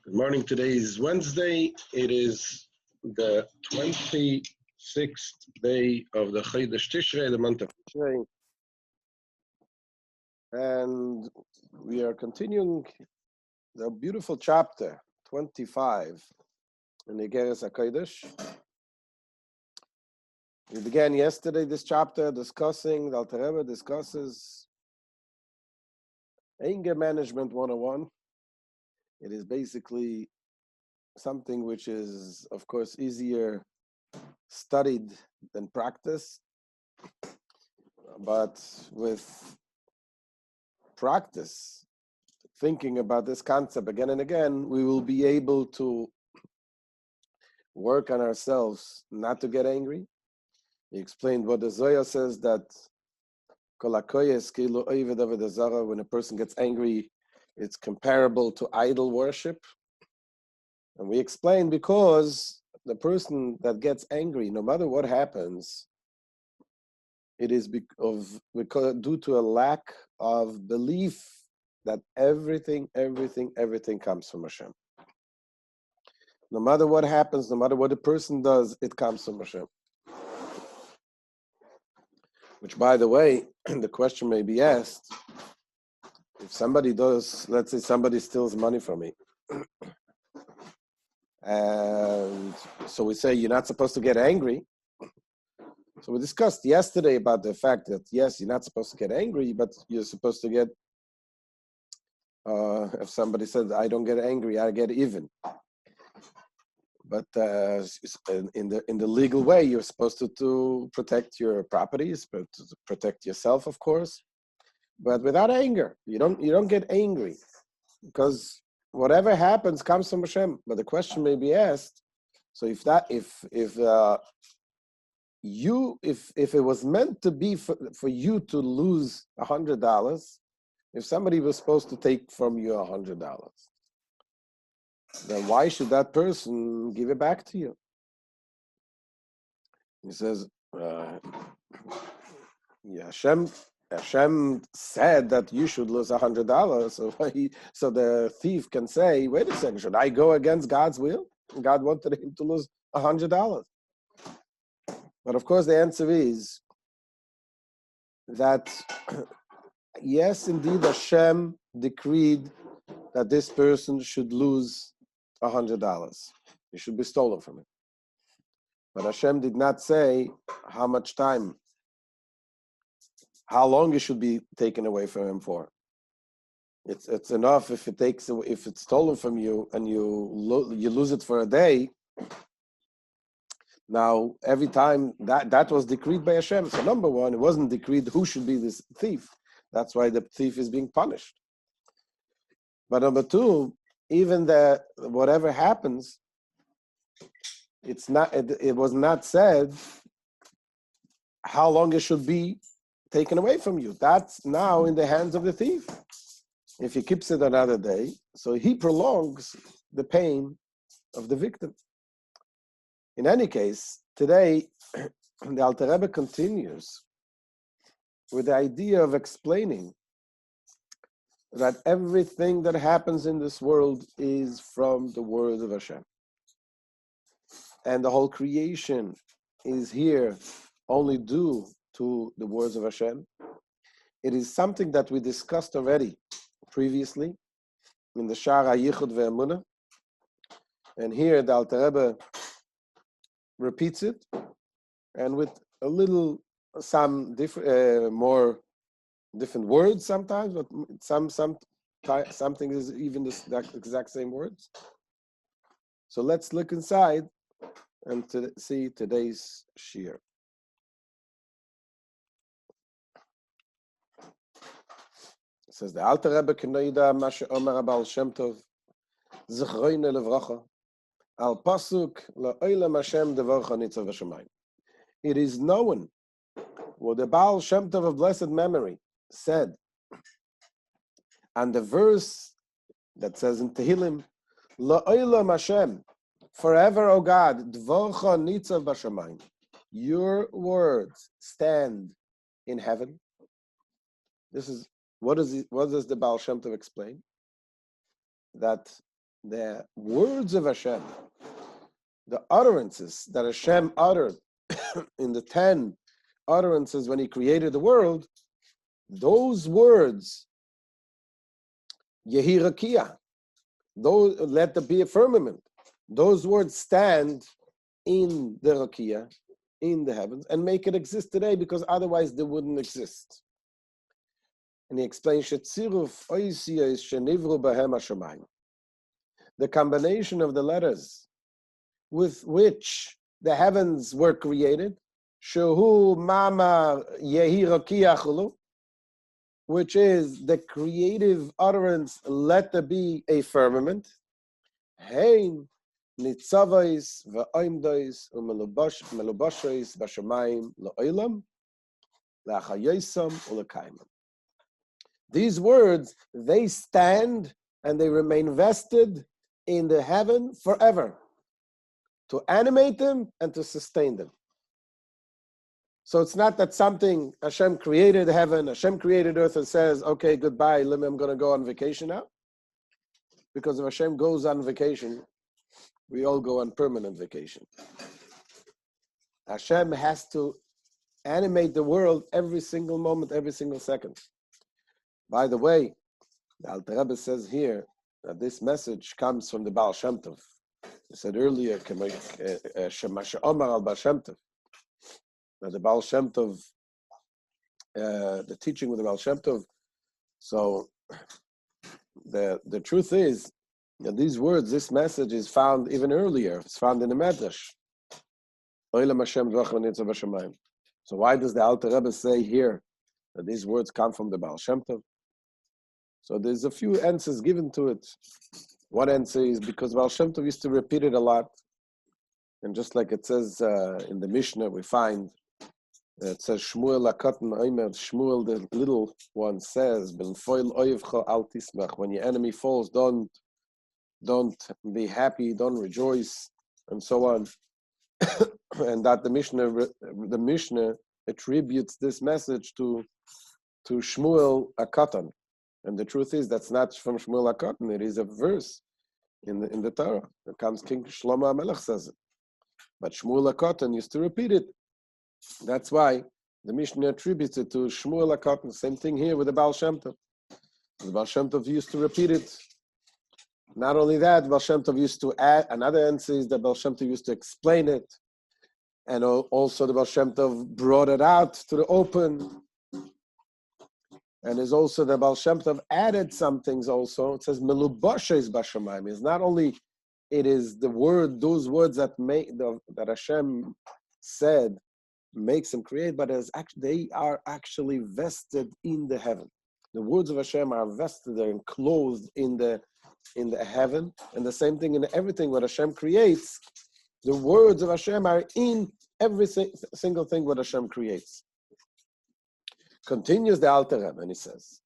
Good morning. Today is Wednesday. It is the 26th day of the HaKodesh Tishrei, the month of Tishrei. And we are continuing the beautiful chapter 25 in the Igeret HaKodesh. We began yesterday this chapter discussing, the Alter Rebbe discusses anger management 101. It is basically something which is, of course, easier studied than practiced. But with practice, thinking about this concept again and again, we will be able to work on ourselves not to get angry. He explained what the Zohar says, that when a person gets angry, it's comparable to idol worship. And we explained because the person that gets angry, no matter what happens, it is because due to a lack of belief that everything comes from Hashem. No matter what happens, no matter what a person does, it comes from Hashem. Which, by the way, the question may be asked, if somebody does, let's say somebody steals money from me, and so we say you're not supposed to get angry. So we discussed yesterday about the fact that, yes, you're not supposed to get angry, but you're supposed to get, if somebody says, I don't get angry, I get even. But in the legal way, you're supposed to protect your properties, to protect yourself, of course, but without anger. You don't get angry, because whatever happens comes from Hashem. But the question may be asked: so if it was meant to be for you to lose $100, if somebody was supposed to take from you $100, then why should that person give it back to you? He says, Hashem said that you should lose $100, so the thief can say, wait a second, should I go against God's will? God wanted him to lose $100. But of course the answer is that, yes, indeed, Hashem decreed that this person should lose $100. It should be stolen from him. But Hashem did not say how much time, how long it should be taken away from him for. It's enough if it's stolen from you and you lose it for a day. Now, every time that was decreed by Hashem. So number one, it wasn't decreed who should be this thief. That's why the thief is being punished. But number two, even whatever happens, it was not said how long it should be taken away from you. That's now in the hands of the thief. If he keeps it another day, so he prolongs the pain of the victim. In any case, today, the Alter Rebbe continues with the idea of explaining that everything that happens in this world is from the word of Hashem. And the whole creation is here only due to the words of Hashem. It is something that we discussed already previously in the Shara Yichud Ve'emunah. And here the Alter Rebbe repeats it, and with some different, more different words sometimes, but something is even the exact same words. So let's look inside and see today's shir. It says the Alter Rebbe K'noida Mashe Omer Baal Shem Tov Zichroine Levracha Al Pasuk La'olam Hashem Devorcha Nitzav Hashemayim. It is known what the Baal Shem Tov of blessed memory said, and the verse that says in Tehillim, La'olam Hashem, forever, O God, Dvorcha Nitzav Hashemayim, your words stand in heaven. This is what does the Baal Shem Tov explain? That the words of Hashem, the utterances that Hashem uttered in the 10 utterances when he created the world, those words, Yehi Rakia, those, let there be a firmament, those words stand in the Rakia, in the heavens, and make it exist today, because otherwise they wouldn't exist. And he explains, Shetziruf oisiyos shenivru bahem hashamayim. The combination of the letters with which the heavens were created, shehu mama yehi rakia chulu, which is the creative utterance, let there be a firmament. Hein nitzavos va'oimdos umelubashos b'shamayim la'olam la'chayosam u'l'kaimam. These words, they stand and they remain vested in the heaven forever, to animate them and to sustain them. So it's not that something, Hashem created heaven, Hashem created earth, and says, okay, goodbye, I'm going to go on vacation now. Because if Hashem goes on vacation, we all go on permanent vacation. Hashem has to animate the world every single moment, every single second. By the way, the Alter Rebbe says here that this message comes from the Baal Shem Tov. He said earlier, Shemasha Omar al Baal Shem Tov, that the Baal Shem Tov, the teaching with the Baal Shem Tov. So the truth is that these words, this message is found even earlier. It's found in the Medrash. So why does the Alter Rebbe say here that these words come from the Baal Shem Tov? So there's a few answers given to it. One answer is because Baal Shem Tov used to repeat it a lot. And just like it says in the Mishnah, we find it says, Shmuel HaKatan Omer, Shmuel the little one says, Ben foil oyevcha al tismach, when your enemy falls, don't be happy, don't rejoice, and so on. And that the Mishnah attributes this message to Shmuel HaKatan. And the truth is, that's not from Shmuel HaKatan. It is a verse in the Torah. It comes, King Shlomo HaMelech says it. But Shmuel HaKatan used to repeat it. That's why the Mishnah attributes it to Shmuel HaKatan. Same thing here with the Baal Shem Tov. The Baal Shem Tov used to repeat it. Not only that, Baal Shem Tov used to add, another answer is that Baal Shem Tov used to explain it. And also the Baal Shem Tov brought it out to the open. And there's also the Baal Shem Tov added some things also. It says, Melubashes Bashamayim. It's not only, it is the word, those words that that Hashem said makes them create, but they are actually vested in the heaven. The words of Hashem are vested, they're enclosed in the heaven. And the same thing in everything what Hashem creates, the words of Hashem are in every single thing what Hashem creates. Continues the Alter Rebbe, and he says,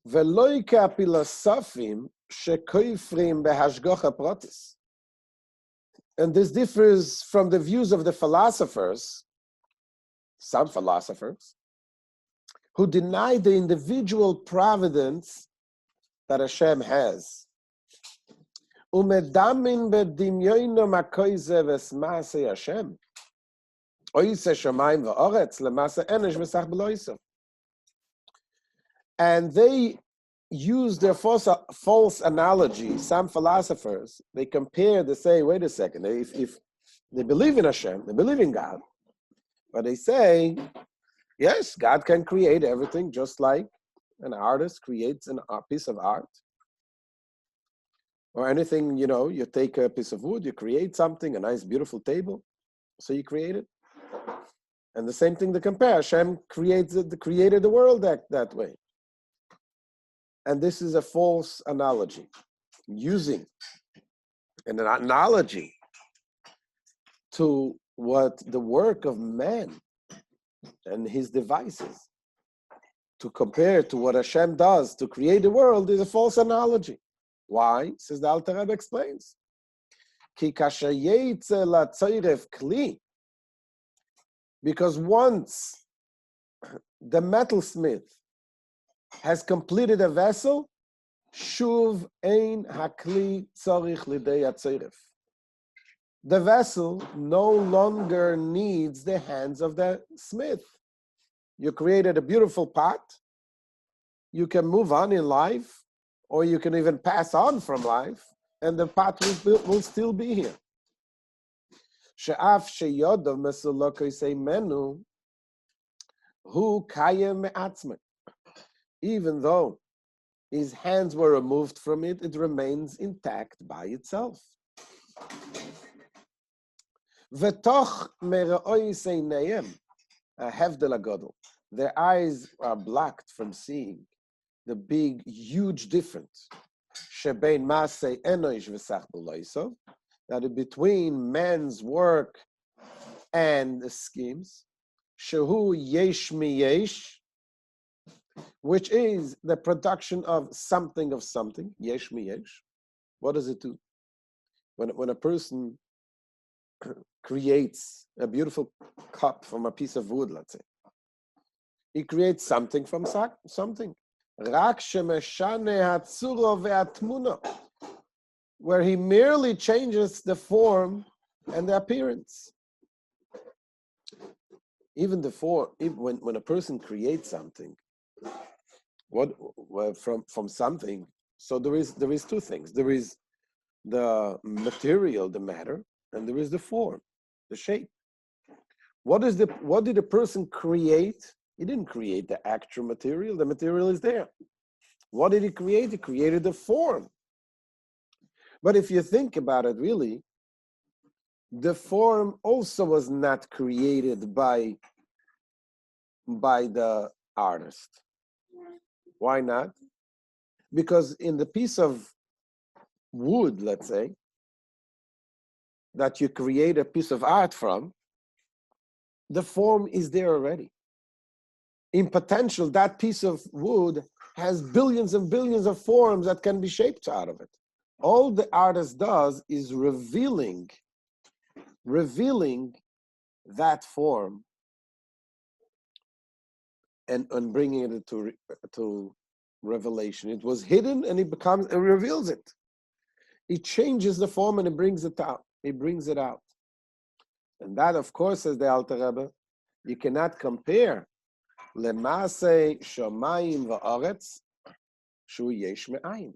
"Ve'loi ka'pilosofim shekoifrim behashgacha pratis." And this differs from the views of the philosophers, some philosophers, who deny the individual providence that Hashem has. Umedamin bedimyoino makoize v'smaasei Hashem. And they use their false analogy. Some philosophers, they compare, they say, wait a second, if they believe in Hashem, they believe in God, but they say, yes, God can create everything just like an artist creates a piece of art. Or anything, you take a piece of wood, you create something, a nice, beautiful table, so you create it. And the same thing to compare. Hashem created the world that way. And this is a false analogy. Using an analogy to what the work of man and his devices, to compare to what Hashem does to create the world, is a false analogy. Why? Says the Alter Rebbe explains. Ki kasher yetze latzoyref kli. Because once the metalsmith has completed a vessel, Shuv ein hakli tzorich lidei atzeref. The vessel no longer needs the hands of the smith. You created a beautiful pot. You can move on in life, or you can even pass on from life, and the pot will still be here. She'af sheyodov mesulokoi say menu hu kayem me'atzme. Even though his hands were removed from it, it remains intact by itself. V'toch mere'oi say neyem hevdel agadol. Their eyes are blocked from seeing the big, huge difference. Shebein masei enoish v'sach b'loisov. That between man's work and the schemes, shehu yesh mi yesh, which is the production of something, yesh mi yesh. What does it do? When a person creates a beautiful cup from a piece of wood, let's say, he creates something from something. Rak shemeshane hatzuro ve'atmuna, where he merely changes the form and the appearance. Even when a person creates something, from something, so there is two things. There is the material, the matter, and there is the form, the shape. What did the person create? He didn't create the actual material. The material is there. What did he create? He created the form. But if you think about it, really, the form also was not created by the artist. Why not? Because in the piece of wood, let's say, that you create a piece of art from, the form is there already. In potential, that piece of wood has billions and billions of forms that can be shaped out of it. All the artist does is revealing that form and bringing it to revelation. It was hidden and it reveals it. It changes the form and it brings it out. And that, of course, says the Alter Rebbe, you cannot compare Lemase Shamayim va'aretz shu yesh me'ayin.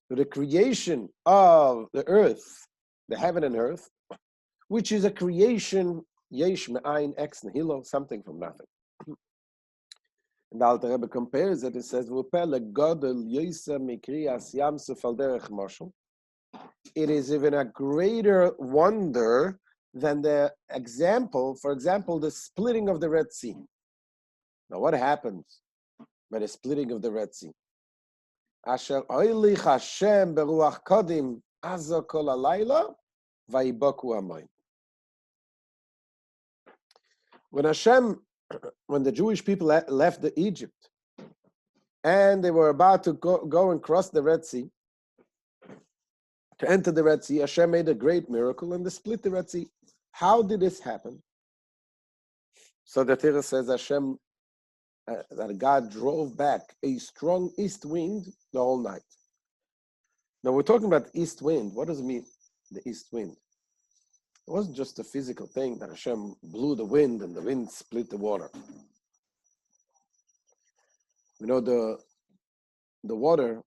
The creation of the earth, the heaven and earth, which is a creation yesh me'ayin ex nihilo, something from nothing. And the Alter Rebbe compares it. It says, "V'pele gadol yoser mikriyas yamsuf al derech moshel." It is even a greater wonder than the example. For example, the splitting of the Red Sea. Now, what happens by the splitting of the Red Sea? Asher oilich Hashem beruach kodim azo kol halayla vayiboku hamayim. When the Jewish people left Egypt and they were about to go and cross the Red Sea, to enter the Red Sea, Hashem made a great miracle and they split the Red Sea. How did this happen? So the Torah says that God drove back a strong east wind the whole night. Now we're talking about east wind. What does it mean, the east wind? It wasn't just a physical thing that Hashem blew the wind and the wind split the water. You know, the water,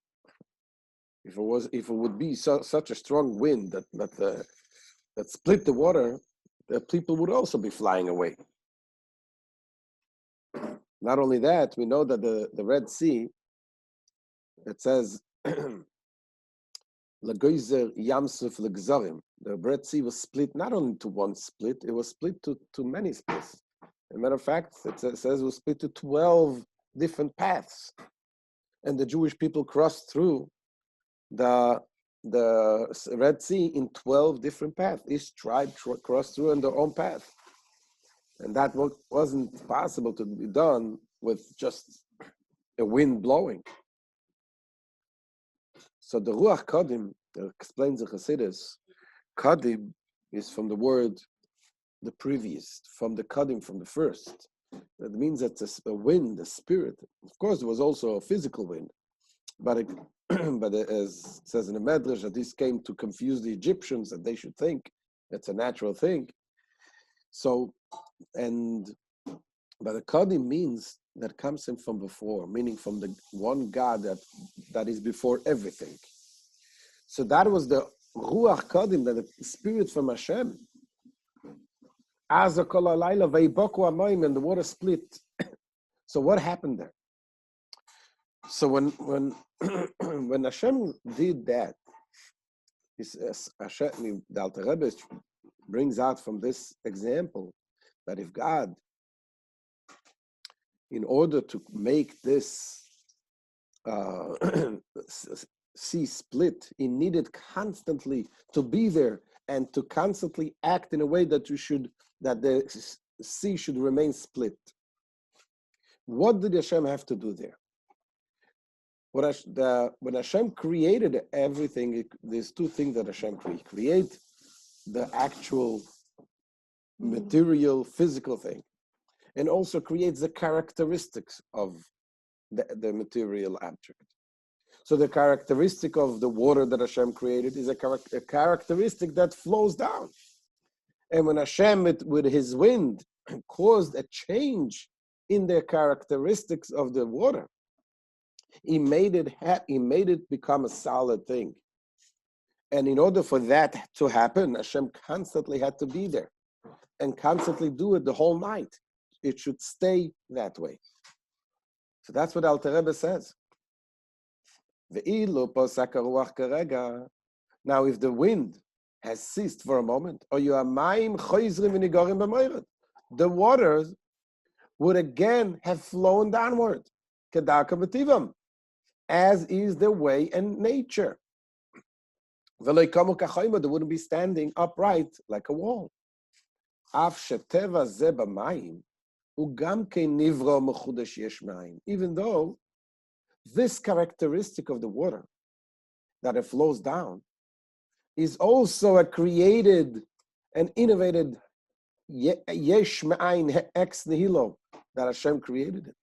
if it would be such a strong wind that split the water, the people would also be flying away. Not only that, we know that the Red Sea, it says, L'goizer yamsuf l'gzarim. The Red Sea was split not only to one split, it was split to many splits. As a matter of fact, it says it was split to 12 different paths. And the Jewish people crossed through the Red Sea in 12 different paths. Each tribe crossed through on their own path. And that wasn't possible to be done with just a wind blowing. So the Ruach Kodim explains the Chassidus. Kodim is from the word the previous, from the Kodim, from the first. That means that a wind, a spirit. Of course, there was also a physical wind, but as it says in the Medrash, that this came to confuse the Egyptians, that they should think it's a natural thing. So, but the Kodim means that comes in from before, meaning from the one God that is before everything. So that was the Ruach Kodim, that the spirit from Hashem. Aza kol halayla veiboku hamayim, and the water split. So what happened there? So when when Hashem did that, Hashem, the Alter Rebbe brings out from this example that if God, in order to make this sea split, he needed constantly to be there and to constantly act in a way that the sea should remain split. What did Hashem have to do there? When Hashem created everything, there's two things that Hashem create the actual material, physical thing, and also creates the characteristics of the material object. So the characteristic of the water that Hashem created is a characteristic that flows down. And when Hashem, with his wind, caused a change in the characteristics of the water, he made it become a solid thing. And in order for that to happen, Hashem constantly had to be there and constantly do it the whole night. It should stay that way. So that's what Alter Rebbe says. Now, if the wind has ceased for a moment, the waters would again have flown downward, as is the way and nature. They wouldn't be standing upright like a wall. Even though this characteristic of the water, that it flows down, is also a created and innovated yesh me'ain ex nihilo, that Hashem created it.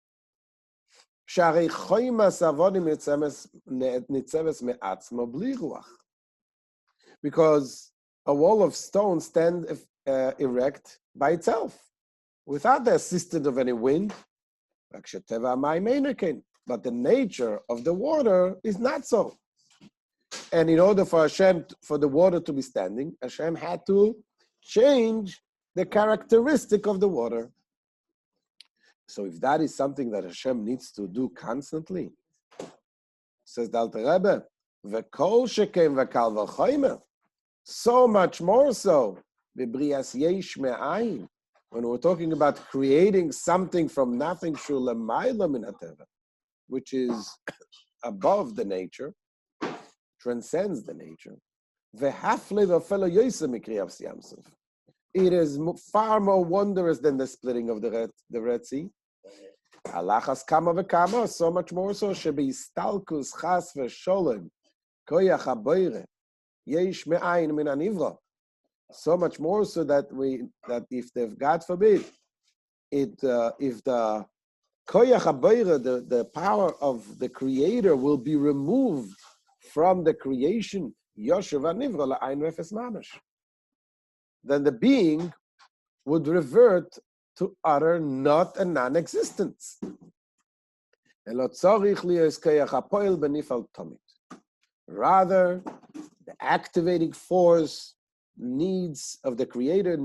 Because a wall of stone stands erect by itself, without the assistance of any wind. But the nature of the water is not so. And in order for the water to be standing, Hashem had to change the characteristic of the water. So if that is something that Hashem needs to do constantly, says the Alter Rebbe, v'kol shekem v'kal v'chomer, so much more so, b'brias yesh me'ayin, when we're talking about creating something from nothing, shulamayla min hateva, which is above the nature, transcends the nature. It is far more wondrous than the splitting of the Red Sea. Alachas kama v'kama, so much more so, shebeistalkus chas v'sholem koyach haboire yesh me'ayin min hanivra. So much more so that if God forbid, if the koyach haboire, the power of the Creator, will be removed from the creation, yoshev hanivra la'ayin v'efes mamash, then the being would revert to utter not and non-existence. Rather, the activating force of the Creator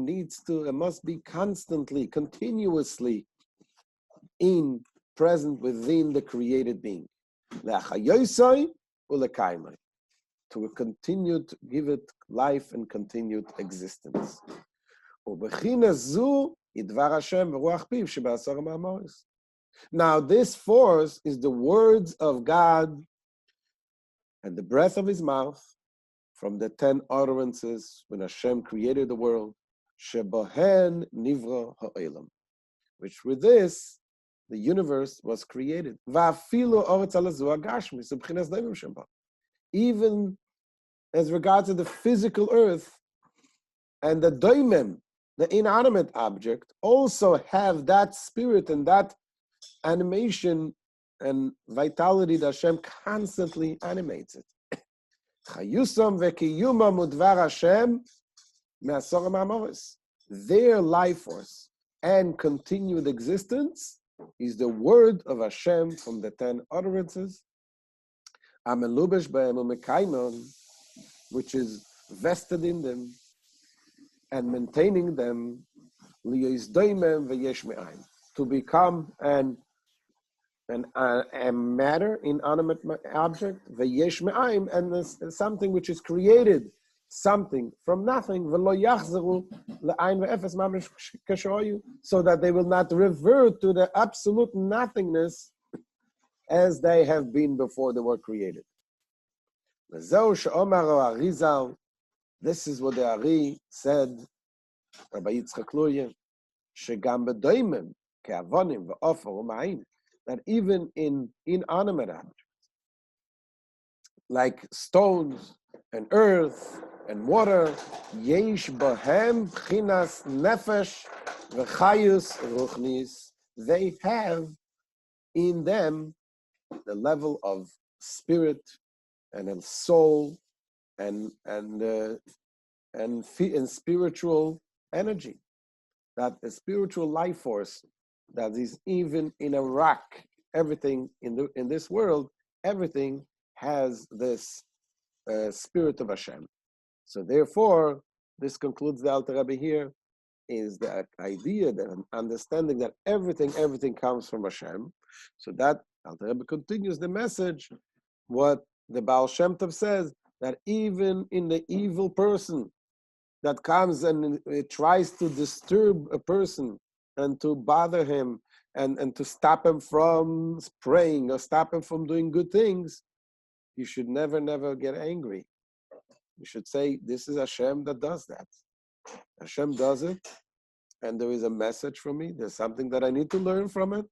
must be constantly, continuously present within the created being. To continue to give it life and continued existence. Now, this force is the words of God and the breath of his mouth from the 10 utterances when Hashem created the world, shebohen nivra ha'olam, which with this, the universe was created. Even as regards to the physical earth and the doimem, the inanimate object, also have that spirit and that animation and vitality that Hashem constantly animates it. Chayusam v'kiyumam udvar Hashem me'asor ha'ma'amoros. Their life force and continued existence is the word of Hashem from the 10 utterances, amelubesh b'hem u'mekaimon, which is vested in them and maintaining them, liyizdimem v'yesh me'ayin, to become a matter, inanimate object, v'yesh me'ayin, and something which is created, something from nothing, v'lo yachzeru le'ayin ve'efes mamish kashoyu, so that they will not revert to the absolute nothingness as they have been before they were created. V'zeu she'omar Arizal, this is what the Ari said, Rabbi Yitzchak Luria, shegam b'doimim ke'avonim v'ofer u'ma'ayin, that even in inanimate objects, like stones and earth and water, yesh bohem b'chinas nefesh v'chayus ruchnis, they have in them the level of spirit and soul and spiritual energy, that a spiritual life force that is even in a rock. Everything in this world, everything has this spirit of Hashem. So therefore, this concludes the Alter Rebbe here, is the idea, that understanding that everything comes from Hashem. So that Alter Rebbe continues the message, what the Baal Shem Tov says, that even in the evil person that comes and it tries to disturb a person and to bother him and to stop him from praying or stop him from doing good things, you should never get angry. You should say, this is Hashem that does that. Hashem does it, and there is a message for me. There's something that I need to learn from it.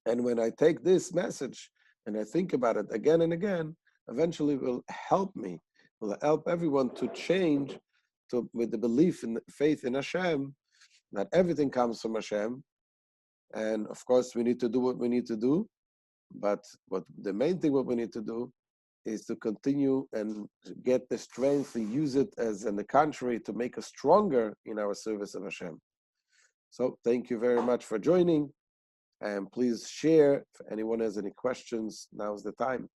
And when I take this message and I think about it again and again, eventually it will help me, will help everyone to change with the belief and faith in Hashem, that everything comes from Hashem. And of course, we need to do what we need to do. But the main thing what we need to do is to continue and get the strength to use it as in the contrary to make us stronger in our service of Hashem. So thank you very much for joining, and please share. If anyone has any questions, now's the time.